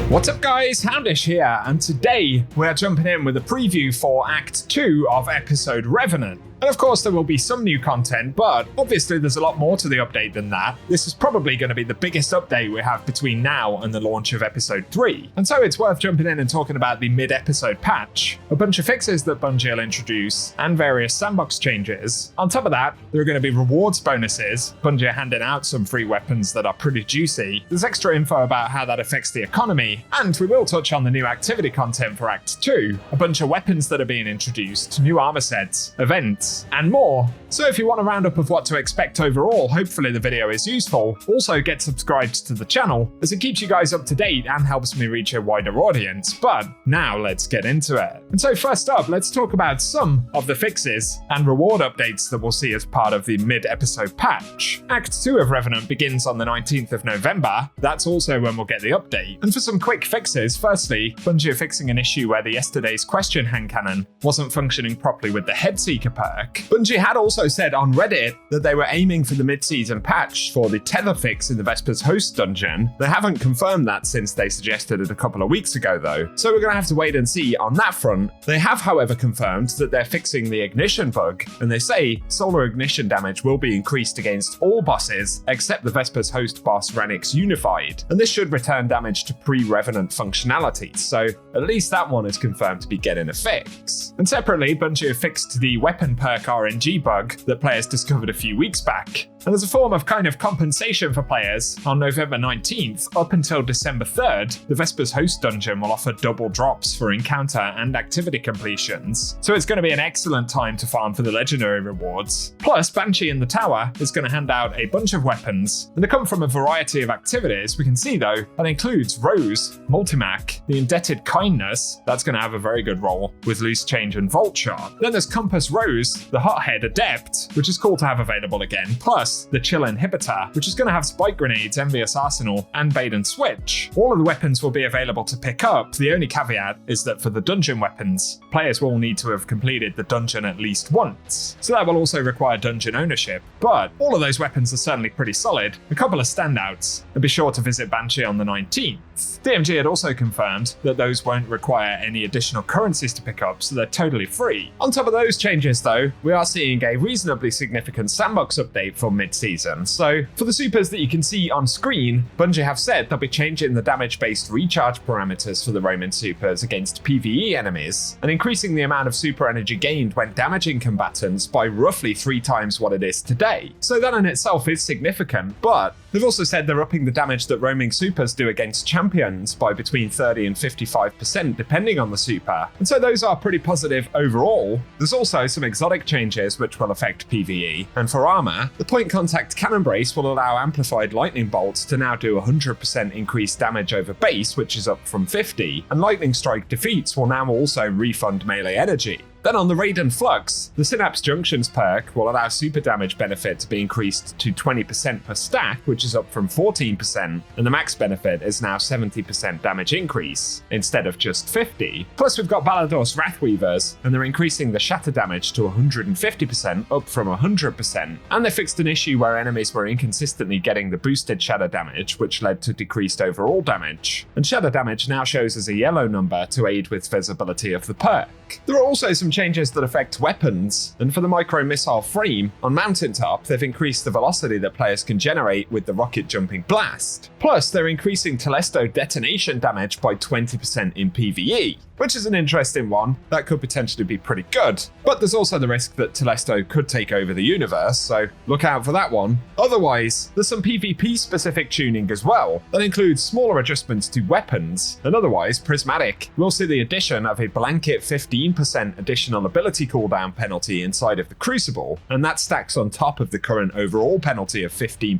What's up guys, Houndish here, and today we're jumping in with a preview for Act 2 of episode Revenant. And of course there will be some new content, but obviously there's a lot more to the update than that. This is probably going to be the biggest update we have between now and the launch of episode 3. And so it's worth jumping in and talking about the mid-episode patch, a bunch of fixes that Bungie will introduce, and various sandbox changes. On top of that, there are going to be rewards bonuses. Bungie are handing out some free weapons that are pretty juicy. There's extra info about how that affects the economy, and we will touch on the new activity content for Act 2, a bunch of weapons that are being introduced, new armor sets, events, and more. So if you want a roundup of what to expect overall, hopefully the video is useful. Also get subscribed to the channel, as it keeps you guys up to date and helps me reach a wider audience. But now let's get into it. And so first up, let's talk about some of the fixes and reward updates that we'll see as part of the mid-episode patch. Act 2 of Revenant begins on the 19th of November. That's also when we'll get the update. And for some quick fixes, firstly, Bungie are fixing an issue where the yesterday's question hand cannon wasn't functioning properly with the Headseeker perk. Bungie had also said on Reddit that they were aiming for the mid-season patch for the tether fix in the Vespers host dungeon. They haven't confirmed that since they suggested it a couple of weeks ago though, so we're going to have to wait and see on that front. They have however confirmed that they're fixing the ignition bug, and they say solar ignition damage will be increased against all bosses except the Vespers host boss Renix Unified, and this should return damage to pre-Revenant functionality, so at least that one is confirmed to be getting a fix. And separately, Bungie have fixed the weapon perk RNG bug that players discovered a few weeks back. And as a form of kind of compensation for players, on November 19th up until December 3rd, the Vespers host dungeon will offer double drops for encounter and activity completions. So it's going to be an excellent time to farm for the legendary rewards. Plus, Banshee in the tower is going to hand out a bunch of weapons, and they come from a variety of activities. We can see though, that includes Rose, Multimac, the Indebted Kindness, that's going to have a very good role with Loose Change and Vault Shot. Then there's Compass Rose, the Hothead Adept, which is cool to have available again, plus the Chill Inhibitor, which is going to have Spike Grenades, Envious Arsenal, and Bait and Switch. All of the weapons will be available to pick up. The only caveat is that for the dungeon weapons, players will need to have completed the dungeon at least once. So that will also require dungeon ownership, but all of those weapons are certainly pretty solid. A couple of standouts, and be sure to visit Banshee on the 19th. DMG had also confirmed that those won't require any additional currencies to pick up, so they're totally free. On top of those changes though, we are seeing a reasonably significant sandbox update for mid-season. So for the supers that you can see on screen, Bungie have said they'll be changing the damage-based recharge parameters for the Roman supers against PvE enemies, and increasing the amount of super energy gained when damaging combatants by roughly 3 times what it is today. So that in itself is significant, but they've also said they're upping the damage that roaming supers do against champions by between 30 and 55% depending on the super. And so those are pretty positive overall. There's also some exotic changes which will affect PvE, and for armor, the point contact cannon brace will allow amplified lightning bolts to now do 100% increased damage over base, which is up from 50, and lightning strike defeats will now also refund melee energy. Then on the Raiden Flux, the Synapse Junctions perk will allow super damage benefit to be increased to 20% per stack, which is up from 14%, and the max benefit is now 70% damage increase, instead of just 50. Plus we've got Balador's Wrathweavers, and they're increasing the shatter damage to 150%, up from 100%, and they fixed an issue where enemies were inconsistently getting the boosted shatter damage, which led to decreased overall damage. And shatter damage now shows as a yellow number to aid with visibility of the perk. There are also some changes that affect weapons, and for the micro missile frame, on Mountaintop they've increased the velocity that players can generate with the rocket jumping blast. Plus they're increasing Telesto detonation damage by 20% in PvE, which is an interesting one. That could potentially be pretty good. But there's also the risk that Telesto could take over the universe, so look out for that one. Otherwise, there's some PvP specific tuning as well, that includes smaller adjustments to weapons, and otherwise Prismatic will see the addition of a blanket 15% additional ability cooldown penalty inside of the Crucible, and that stacks on top of the current overall penalty of 15%.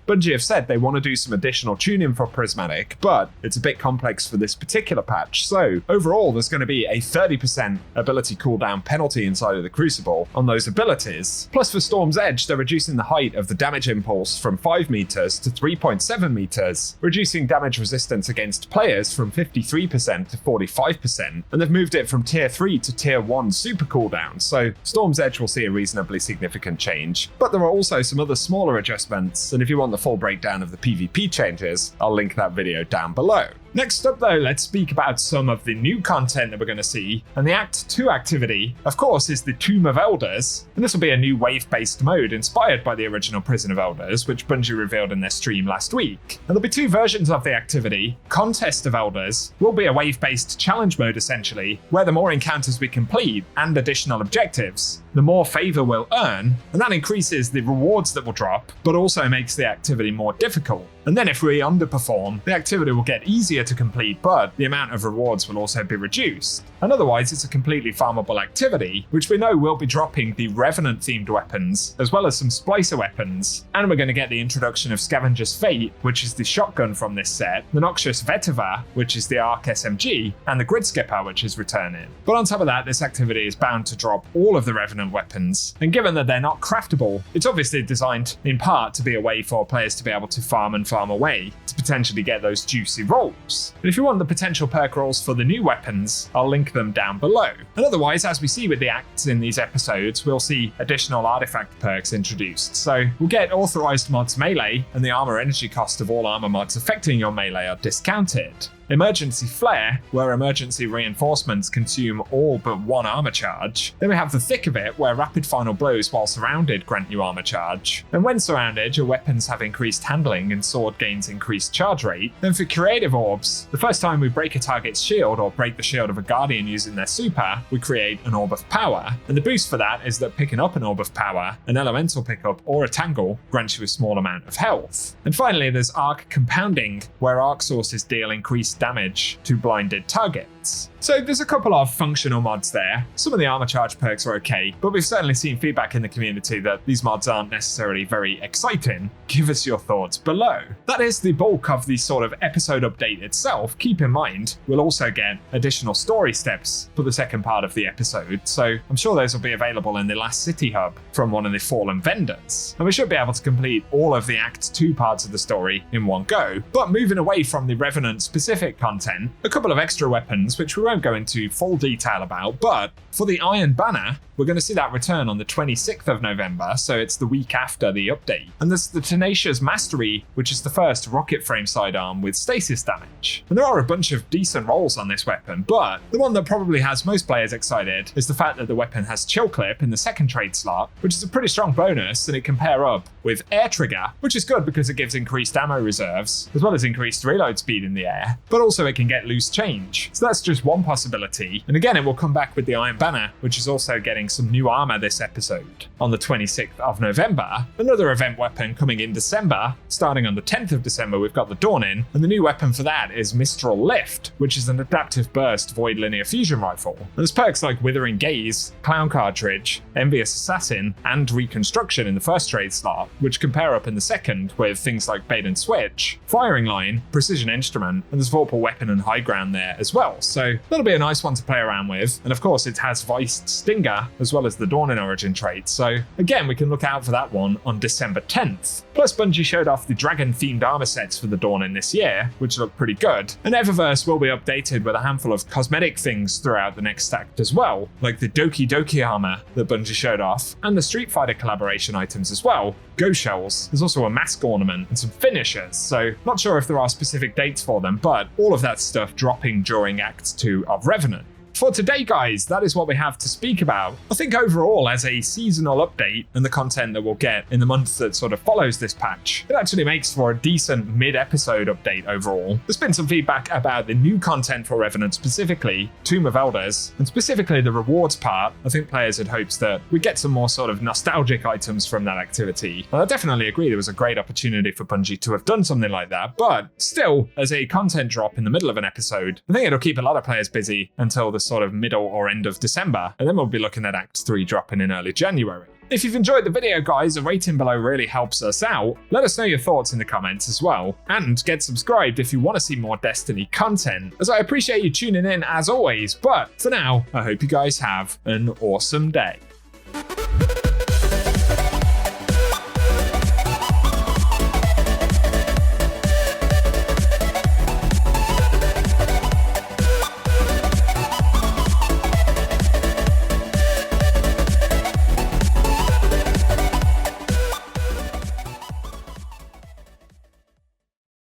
Bungie have said they want to do some additional tuning for Prismatic, but it's a bit complex for this particular patch, so overall there's going to be a 30% ability cooldown penalty inside of the Crucible on those abilities. Plus for Storm's Edge, they're reducing the height of the damage impulse from 5 meters to 3.7 meters, reducing damage resistance against players from 53% to 45%, and they've moved it from tier 3 to tier 1 super cooldown, so Storm's Edge will see a reasonably significant change. But there are also some other smaller adjustments, and if you want the full breakdown of the PvP changes, I'll link that video down below. Next up though, let's speak about some of the new content that we're going to see, and the Act 2 activity, of course, is the Tomb of Elders, and this will be a new wave-based mode inspired by the original Prison of Elders, which Bungie revealed in their stream last week. And there'll be two versions of the activity. Contest of Elders will be a wave-based challenge mode essentially, where the more encounters we complete and additional objectives, the more favor we'll earn, and that increases the rewards that will drop, but also makes the activity more difficult. And then if we underperform, the activity will get easier to complete, but the amount of rewards will also be reduced. And otherwise, it's a completely farmable activity, which we know will be dropping the Revenant themed weapons, as well as some splicer weapons. And we're going to get the introduction of Scavenger's Fate, which is the shotgun from this set, the Noxious Vetiver, which is the Arc SMG, and the Grid Skipper, which is returning. But on top of that, this activity is bound to drop all of the Revenant weapons. And given that they're not craftable, it's obviously designed in part to be a way for players to be able to farm away to potentially get those juicy rolls. And if you want the potential perk rolls for the new weapons, I'll link them down below. And otherwise, as we see with the acts in these episodes, we'll see additional artifact perks introduced. So we'll get authorized mods melee, and the armor energy cost of all armor mods affecting your melee are discounted. Emergency Flare, where emergency reinforcements consume all but one armor charge. Then we have the Thick of It, where rapid final blows while surrounded grant you armor charge. And when surrounded, your weapons have increased handling and sword gains increased charge rate. Then for Creative Orbs, the first time we break a target's shield or break the shield of a Guardian using their super, we create an Orb of Power. And the boost for that is that picking up an Orb of Power, an Elemental pickup, or a Tangle grants you a small amount of health. And finally, there's Arc Compounding, where Arc sources deal increased damage to blinded targets. So there's a couple of functional mods there. Some of the armor charge perks are okay, but we've certainly seen feedback in the community that these mods aren't necessarily very exciting. Give us your thoughts below. That is the bulk of the sort of episode update itself. Keep in mind, we'll also get additional story steps for the second part of the episode, so I'm sure those will be available in the Last City hub from one of the fallen vendors. And we should be able to complete all of the Act 2 parts of the story in one go. But moving away from the Revenant specific content, a couple of extra weapons, which we won't go into full detail about, but for the Iron Banner, we're going to see that return on the 26th of November, so it's the week after the update. And there's the Tenacious Mastery, which is the first rocket frame sidearm with stasis damage. And there are a bunch of decent rolls on this weapon, but the one that probably has most players excited is the fact that the weapon has Chill Clip in the second trade slot, which is a pretty strong bonus, and it can pair up with Air Trigger, which is good because it gives increased ammo reserves, as well as increased reload speed in the air, but also it can get loose change. So that's just one possibility. And again, it will come back with the Iron Banner, which is also getting some new armor this episode. On the 26th of November, another event weapon coming in December. Starting on the 10th of December, we've got the Dawning, and the new weapon for that is Mistral Lift, which is an adaptive burst void linear fusion rifle. And there's perks like Withering Gaze, Clown Cartridge, Envious Assassin, and Reconstruction in the first trade slot, which can pair up in the second with things like Bait and Switch, Firing Line, Precision Instrument, and there's Vorpal Weapon and High Ground there as well. So that'll be a nice one to play around with. And of course, it has Viced Stinger, as well as the Dawning Origin trait. So again, we can look out for that one on December 10th. Plus, Bungie showed off the dragon-themed armor sets for the Dawning this year, which look pretty good. And Eververse will be updated with a handful of cosmetic things throughout the next act as well, like the Doki Doki armor that Bungie showed off, and the Street Fighter collaboration items as well. Ghost Shells. There's also a mask ornament and some finishers, so not sure if there are specific dates for them, but all of that stuff dropping during Act 2 of Revenant. For today, guys, that is what we have to speak about. I think overall, as a seasonal update and the content that we'll get in the month that sort of follows this patch, it actually makes for a decent mid-episode update overall. There's been some feedback about the new content for Revenant, specifically Tomb of Elders, and specifically the rewards part. I think players had hopes that we'd get some more sort of nostalgic items from that activity. And I definitely agree there was a great opportunity for Bungie to have done something like that, but still, as a content drop in the middle of an episode, I think it'll keep a lot of players busy until the sort of middle or end of December, and then we'll be looking at Act 3 dropping in early January. If you've enjoyed the video, guys, a rating below really helps us out. Let us know your thoughts in the comments as well, and get subscribed if you want to see more Destiny content, as I appreciate you tuning in as always. But for now, I hope you guys have an awesome day.